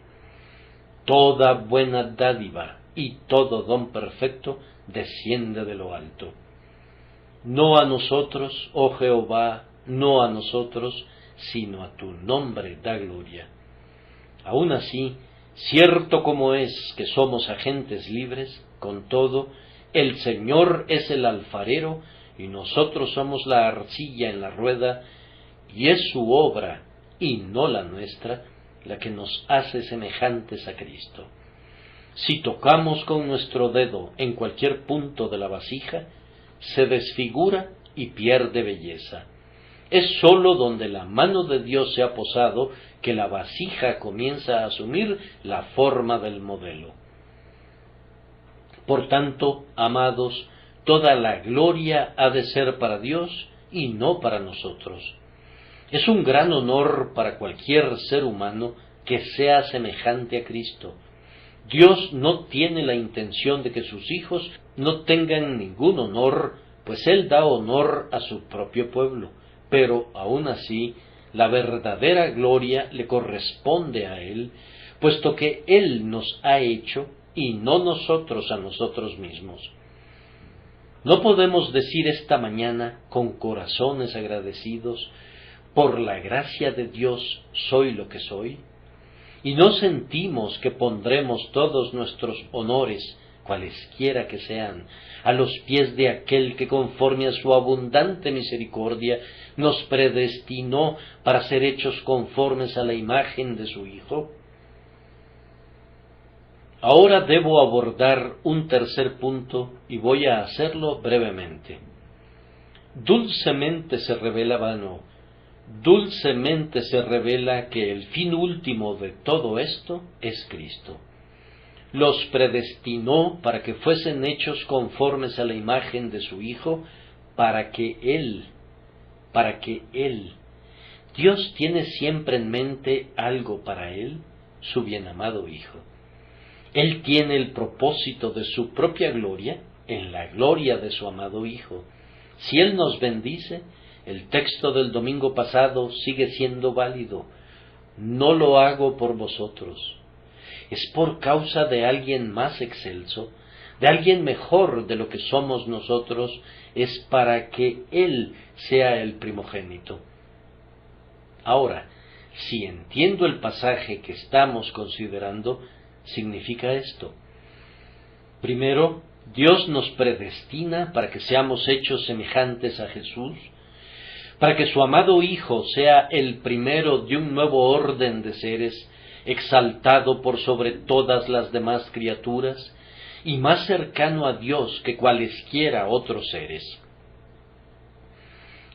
Toda buena dádiva y todo don perfecto desciende de lo alto. No a nosotros, oh Jehová, no a nosotros, sino a tu nombre da gloria. Aun así, cierto como es que somos agentes libres, con todo, el Señor es el alfarero y nosotros somos la arcilla en la rueda, y es su obra, y no la nuestra, la que nos hace semejantes a Cristo. Si tocamos con nuestro dedo en cualquier punto de la vasija, se desfigura y pierde belleza. Es sólo donde la mano de Dios se ha posado que la vasija comienza a asumir la forma del modelo. Por tanto, amados, toda la gloria ha de ser para Dios y no para nosotros. Es un gran honor para cualquier ser humano que sea semejante a Cristo. Dios no tiene la intención de que sus hijos no tengan ningún honor, pues Él da honor a su propio pueblo, pero aun así la verdadera gloria le corresponde a Él, puesto que Él nos ha hecho y no nosotros a nosotros mismos. ¿No podemos decir esta mañana con corazones agradecidos, por la gracia de Dios soy lo que soy? Y no sentimos que pondremos todos nuestros honores, cualesquiera que sean, a los pies de aquel que conforme a su abundante misericordia nos predestinó para ser hechos conformes a la imagen de su Hijo. Ahora debo abordar un tercer punto y voy a hacerlo brevemente. Dulcemente se revela que el fin último de todo esto es Cristo. Los predestinó para que fuesen hechos conformes a la imagen de su Hijo, para que Él, Dios tiene siempre en mente algo para Él, su bienamado Hijo. Él tiene el propósito de su propia gloria en la gloria de su amado Hijo. Si Él nos bendice, el texto del domingo pasado sigue siendo válido. No lo hago por vosotros. Es por causa de alguien más excelso, de alguien mejor de lo que somos nosotros, es para que Él sea el primogénito. Ahora, si entiendo el pasaje que estamos considerando, significa esto. Primero, Dios nos predestina para que seamos hechos semejantes a Jesús, para que su amado Hijo sea el primero de un nuevo orden de seres, exaltado por sobre todas las demás criaturas, y más cercano a Dios que cualesquiera otros seres.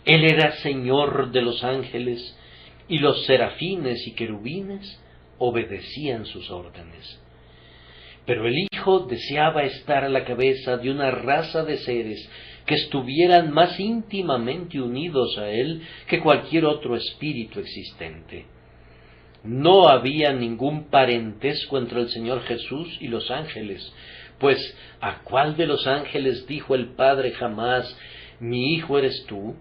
Él era Señor de los ángeles, y los serafines y querubines obedecían sus órdenes. Pero el Hijo deseaba estar a la cabeza de una raza de seres que estuvieran más íntimamente unidos a Él que cualquier otro espíritu existente. No había ningún parentesco entre el Señor Jesús y los ángeles, pues ¿a cuál de los ángeles dijo el Padre jamás, mi Hijo eres tú?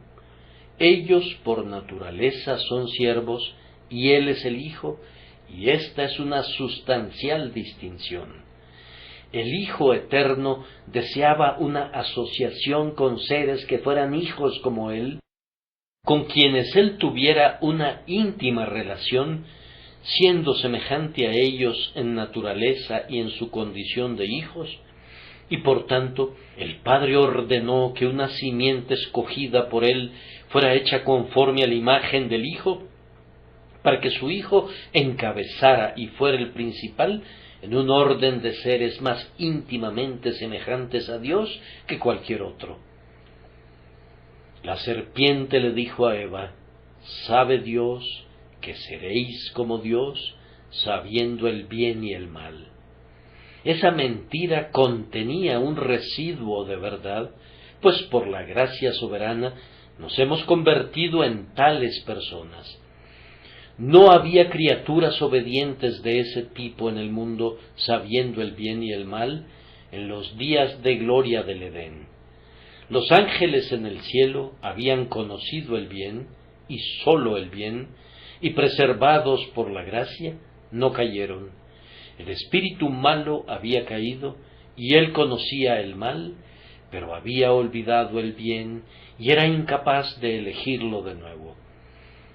Ellos por naturaleza son siervos, y Él es el Hijo, y esta es una sustancial distinción. El Hijo Eterno deseaba una asociación con seres que fueran hijos como Él, con quienes Él tuviera una íntima relación, siendo semejante a ellos en naturaleza y en su condición de hijos, y por tanto el Padre ordenó que una simiente escogida por Él fuera hecha conforme a la imagen del Hijo, para que su Hijo encabezara y fuera el principal en un orden de seres más íntimamente semejantes a Dios que cualquier otro. La serpiente le dijo a Eva, ¿sabe Dios que seréis como Dios, sabiendo el bien y el mal? Esa mentira contenía un residuo de verdad, pues por la gracia soberana nos hemos convertido en tales personas. No había criaturas obedientes de ese tipo en el mundo, sabiendo el bien y el mal, en los días de gloria del Edén. Los ángeles en el cielo habían conocido el bien, y sólo el bien, y preservados por la gracia, no cayeron. El espíritu malo había caído, y él conocía el mal, pero había olvidado el bien, y era incapaz de elegirlo de nuevo.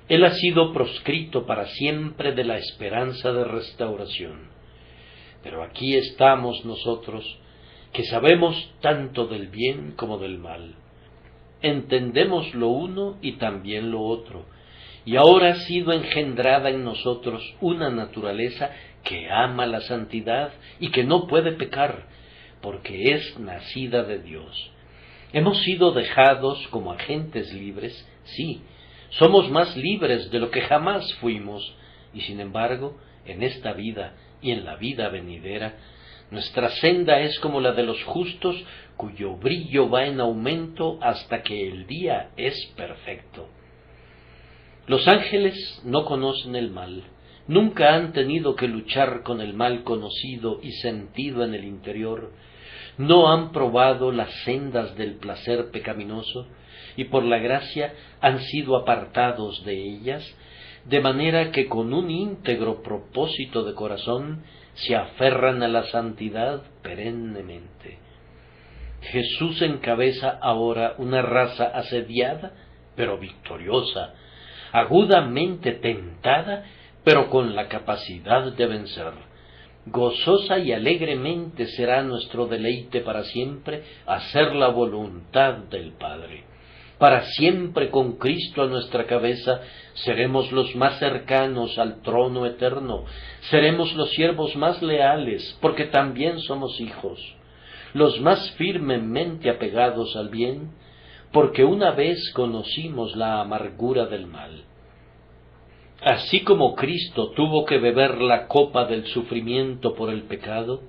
Él ha sido proscrito para siempre de la esperanza de restauración. Pero aquí estamos nosotros, que sabemos tanto del bien como del mal. Entendemos lo uno y también lo otro, y ahora ha sido engendrada en nosotros una naturaleza que ama la santidad y que no puede pecar, porque es nacida de Dios. Hemos sido dejados como agentes libres, sí, somos más libres de lo que jamás fuimos, y sin embargo, en esta vida y en la vida venidera, nuestra senda es como la de los justos, cuyo brillo va en aumento hasta que el día es perfecto. Los ángeles no conocen el mal, nunca han tenido que luchar con el mal conocido y sentido en el interior, no han probado las sendas del placer pecaminoso, y por la gracia han sido apartados de ellas, de manera que con un íntegro propósito de corazón se aferran a la santidad perennemente. Jesús encabeza ahora una raza asediada, pero victoriosa, agudamente tentada, pero con la capacidad de vencer. Gozosa y alegremente será nuestro deleite para siempre hacer la voluntad del Padre. Para siempre con Cristo a nuestra cabeza seremos los más cercanos al trono eterno, seremos los siervos más leales, porque también somos hijos, los más firmemente apegados al bien, porque una vez conocimos la amargura del mal. Así como Cristo tuvo que beber la copa del sufrimiento por el pecado,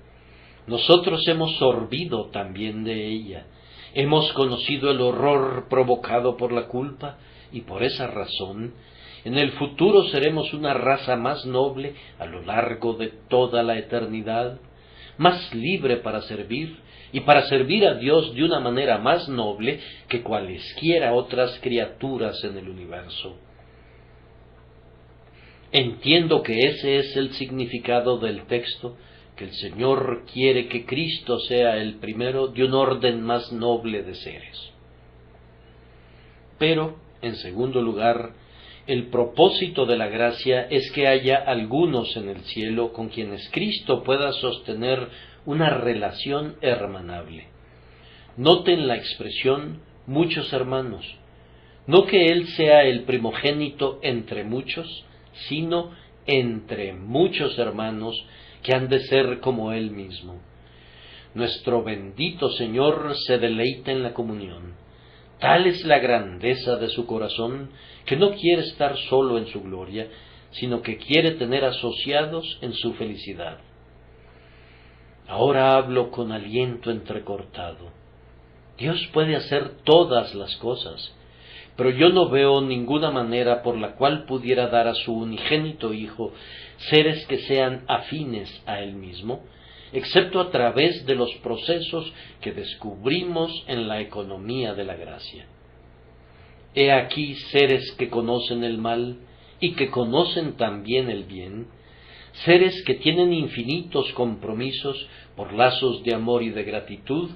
nosotros hemos sorbido también de ella. Hemos conocido el horror provocado por la culpa, y por esa razón, en el futuro seremos una raza más noble a lo largo de toda la eternidad, más libre para servir, y para servir a Dios de una manera más noble que cualesquiera otras criaturas en el universo. Entiendo que ese es el significado del texto, que el Señor quiere que Cristo sea el primero de un orden más noble de seres. Pero, en segundo lugar, el propósito de la gracia es que haya algunos en el cielo con quienes Cristo pueda sostener una relación hermanable. Noten la expresión muchos hermanos, no que Él sea el primogénito entre muchos, sino entre muchos hermanos que han de ser como Él mismo. Nuestro bendito Señor se deleita en la comunión. Tal es la grandeza de su corazón, que no quiere estar solo en su gloria, sino que quiere tener asociados en su felicidad. Ahora hablo con aliento entrecortado. Dios puede hacer todas las cosas, pero yo no veo ninguna manera por la cual pudiera dar a su unigénito Hijo seres que sean afines a Él mismo, excepto a través de los procesos que descubrimos en la economía de la gracia. He aquí seres que conocen el mal y que conocen también el bien, seres que tienen infinitos compromisos por lazos de amor y de gratitud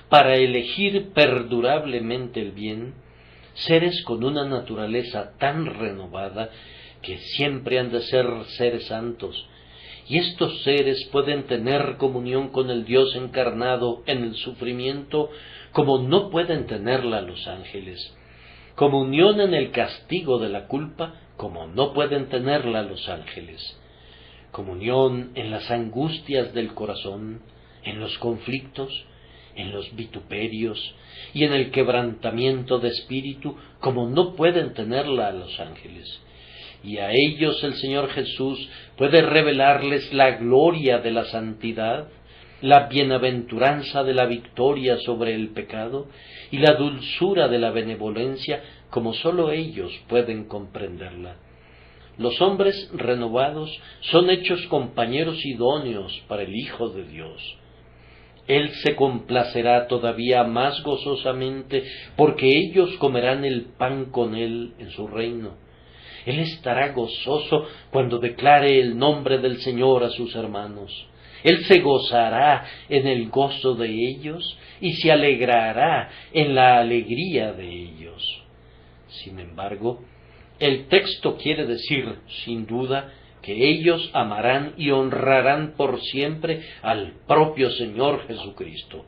para elegir perdurablemente el bien, seres con una naturaleza tan renovada que siempre han de ser seres santos, y estos seres pueden tener comunión con el Dios encarnado en el sufrimiento como no pueden tenerla los ángeles, comunión en el castigo de la culpa como no pueden tenerla los ángeles, comunión en las angustias del corazón, en los conflictos, en los vituperios y en el quebrantamiento de espíritu como no pueden tenerla los ángeles. Y a ellos el Señor Jesús puede revelarles la gloria de la santidad, la bienaventuranza de la victoria sobre el pecado y la dulzura de la benevolencia como sólo ellos pueden comprenderla. Los hombres renovados son hechos compañeros idóneos para el Hijo de Dios. Él se complacerá todavía más gozosamente porque ellos comerán el pan con Él en su reino. Él estará gozoso cuando declare el nombre del Señor a sus hermanos. Él se gozará en el gozo de ellos y se alegrará en la alegría de ellos. Sin embargo, el texto quiere decir, sin duda, que ellos amarán y honrarán por siempre al propio Señor Jesucristo.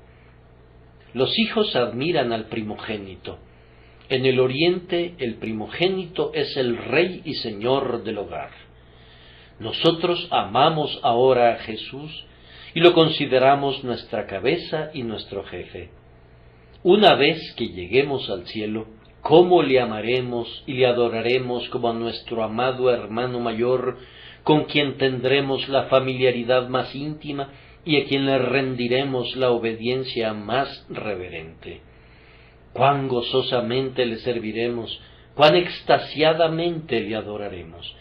Los hijos admiran al primogénito. En el oriente el primogénito es el rey y señor del hogar. Nosotros amamos ahora a Jesús y lo consideramos nuestra cabeza y nuestro jefe. Una vez que lleguemos al cielo, ¿cómo le amaremos y le adoraremos como a nuestro amado hermano mayor, con quien tendremos la familiaridad más íntima y a quien le rendiremos la obediencia más reverente? Cuán gozosamente le serviremos, cuán extasiadamente le adoraremos.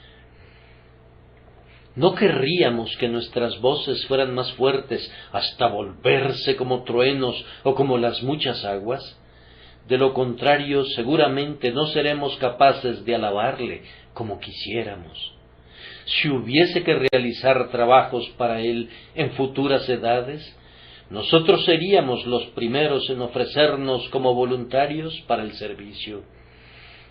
¿No querríamos que nuestras voces fueran más fuertes hasta volverse como truenos o como las muchas aguas? De lo contrario, seguramente no seremos capaces de alabarle como quisiéramos. Si hubiese que realizar trabajos para él en futuras edades, nosotros seríamos los primeros en ofrecernos como voluntarios para el servicio.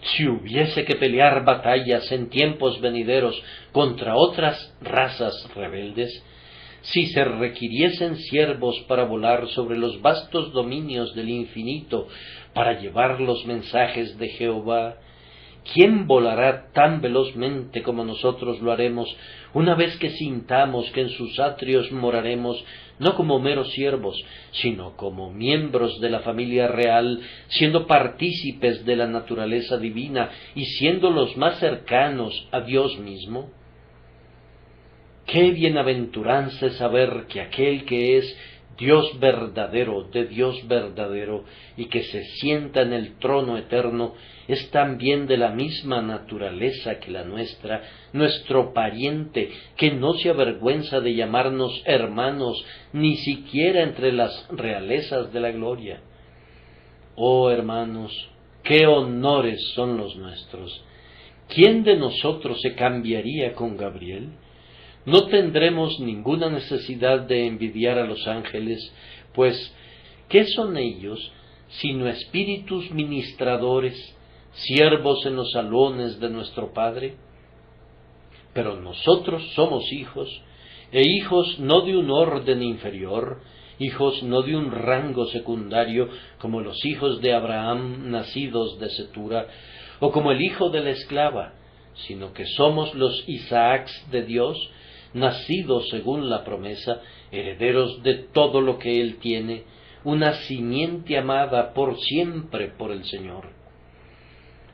Si hubiese que pelear batallas en tiempos venideros contra otras razas rebeldes, si se requiriesen siervos para volar sobre los vastos dominios del infinito para llevar los mensajes de Jehová, ¿quién volará tan velozmente como nosotros lo haremos una vez que sintamos que en sus atrios moraremos no como meros siervos, sino como miembros de la familia real, siendo partícipes de la naturaleza divina y siendo los más cercanos a Dios mismo? Qué bienaventuranza es saber que aquel que es Dios verdadero, de Dios verdadero, y que se sienta en el trono eterno, es también de la misma naturaleza que la nuestra, nuestro pariente, que no se avergüenza de llamarnos hermanos, ni siquiera entre las realezas de la gloria. Oh hermanos, qué honores son los nuestros. ¿Quién de nosotros se cambiaría con Gabriel? No tendremos ninguna necesidad de envidiar a los ángeles, pues, ¿qué son ellos sino espíritus ministradores, siervos en los salones de nuestro Padre? Pero nosotros somos hijos, e hijos no de un orden inferior, hijos no de un rango secundario, como los hijos de Abraham nacidos de Cetura, o como el hijo de la esclava, sino que somos los Isaacs de Dios, nacidos según la promesa, herederos de todo lo que Él tiene, una simiente amada por siempre por el Señor.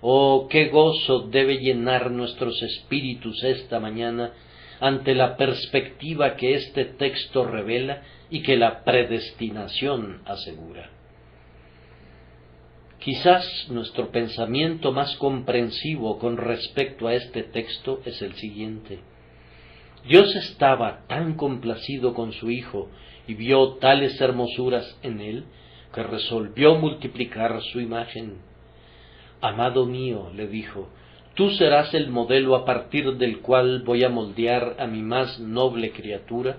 Oh, qué gozo debe llenar nuestros espíritus esta mañana ante la perspectiva que este texto revela y que la predestinación asegura. Quizás nuestro pensamiento más comprensivo con respecto a este texto es el siguiente. Dios estaba tan complacido con su Hijo y vio tales hermosuras en él, que resolvió multiplicar su imagen. Amado mío, le dijo, tú serás el modelo a partir del cual voy a moldear a mi más noble criatura.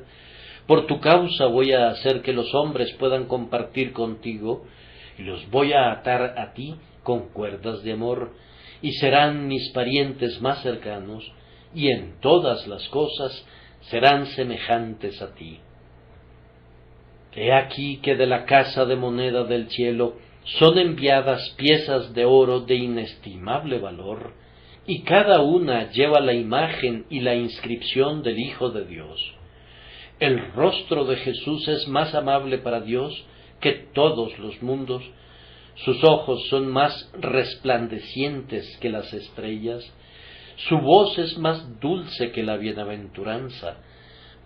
Por tu causa voy a hacer que los hombres puedan compartir contigo, y los voy a atar a ti con cuerdas de amor, y serán mis parientes más cercanos, y en todas las cosas serán semejantes a ti. He aquí que de la casa de moneda del cielo son enviadas piezas de oro de inestimable valor, y cada una lleva la imagen y la inscripción del Hijo de Dios. El rostro de Jesús es más amable para Dios que todos los mundos, sus ojos son más resplandecientes que las estrellas, su voz es más dulce que la bienaventuranza.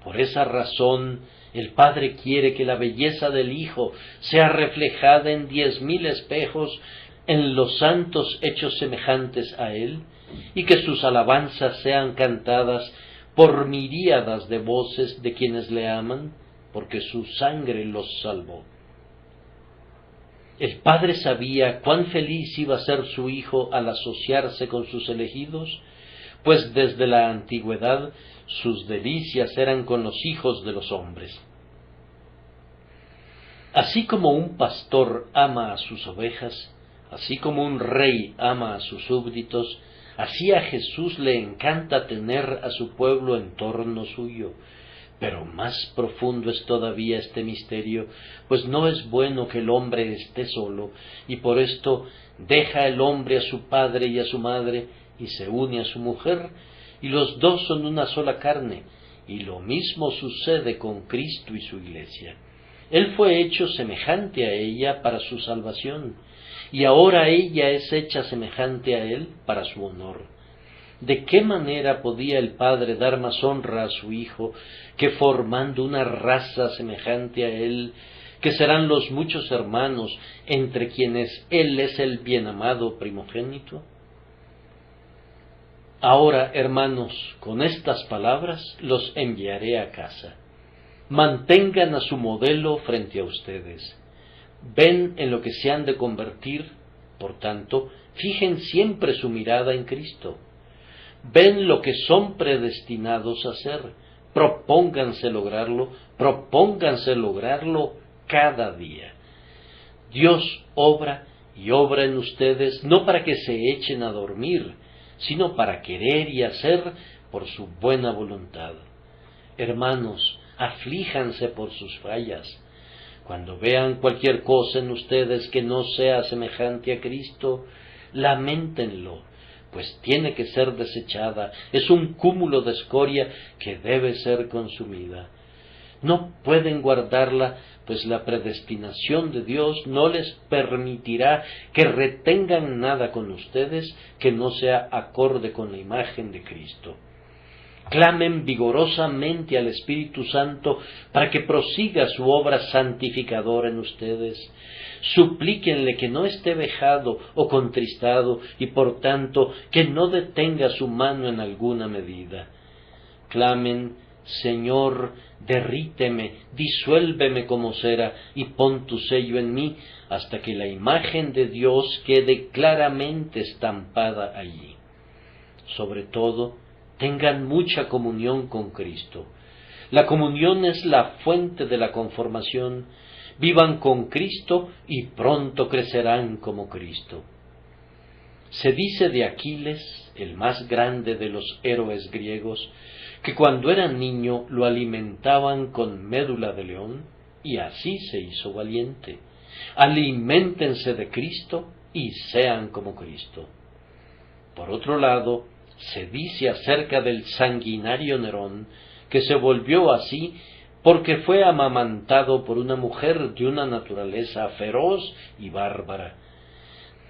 Por esa razón, el Padre quiere que la belleza del Hijo sea reflejada en 10,000 espejos en los santos hechos semejantes a Él, y que sus alabanzas sean cantadas por miríadas de voces de quienes le aman, porque su sangre los salvó. El Padre sabía cuán feliz iba a ser su Hijo al asociarse con sus elegidos, pues desde la antigüedad sus delicias eran con los hijos de los hombres. Así como un pastor ama a sus ovejas, así como un rey ama a sus súbditos, así a Jesús le encanta tener a su pueblo en torno suyo. Pero más profundo es todavía este misterio, pues no es bueno que el hombre esté solo, y por esto deja el hombre a su padre y a su madre, y se une a su mujer, y los dos son una sola carne, y lo mismo sucede con Cristo y su Iglesia. Él fue hecho semejante a ella para su salvación, y ahora ella es hecha semejante a él para su honor. ¿De qué manera podía el Padre dar más honra a su Hijo que formando una raza semejante a él, que serán los muchos hermanos, entre quienes él es el bienamado primogénito? Ahora, hermanos, con estas palabras los enviaré a casa. Mantengan a su modelo frente a ustedes. Ven en lo que se han de convertir, por tanto, fijen siempre su mirada en Cristo. Ven lo que son predestinados a hacer, propónganse lograrlo cada día. Dios obra y obra en ustedes no para que se echen a dormir, sino para querer y hacer por su buena voluntad. Hermanos, aflíjanse por sus fallas. Cuando vean cualquier cosa en ustedes que no sea semejante a Cristo, lamentenlo, pues tiene que ser desechada, es un cúmulo de escoria que debe ser consumida. No pueden guardarla, pues la predestinación de Dios no les permitirá que retengan nada con ustedes que no sea acorde con la imagen de Cristo. Clamen vigorosamente al Espíritu Santo para que prosiga su obra santificadora en ustedes. Suplíquenle que no esté vejado o contristado y por tanto que no detenga su mano en alguna medida. Clamen: Señor, derríteme, disuélveme como cera y pon tu sello en mí hasta que la imagen de Dios quede claramente estampada allí. Sobre todo, tengan mucha comunión con Cristo. La comunión es la fuente de la conformación. Vivan con Cristo y pronto crecerán como Cristo. Se dice de Aquiles, el más grande de los héroes griegos, que cuando era niño lo alimentaban con médula de león, y así se hizo valiente. Aliméntense de Cristo y sean como Cristo. Por otro lado, se dice acerca del sanguinario Nerón, que se volvió así porque fue amamantado por una mujer de una naturaleza feroz y bárbara.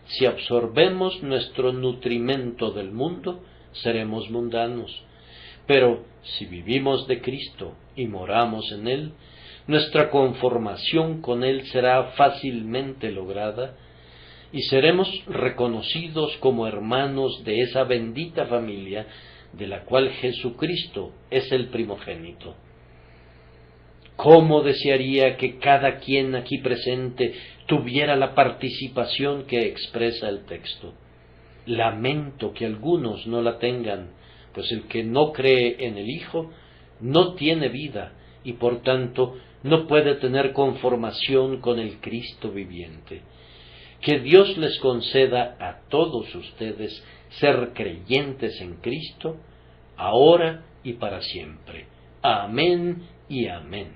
Si absorbemos nuestro nutrimento del mundo, seremos mundanos, pero si vivimos de Cristo y moramos en Él, nuestra conformación con Él será fácilmente lograda, y seremos reconocidos como hermanos de esa bendita familia de la cual Jesucristo es el primogénito. ¿Cómo desearía que cada quien aquí presente tuviera la participación que expresa el texto? Lamento que algunos no la tengan, pues el que no cree en el Hijo no tiene vida y por tanto no puede tener conformación con el Cristo viviente. Que Dios les conceda a todos ustedes ser creyentes en Cristo, ahora y para siempre. Amén y amén.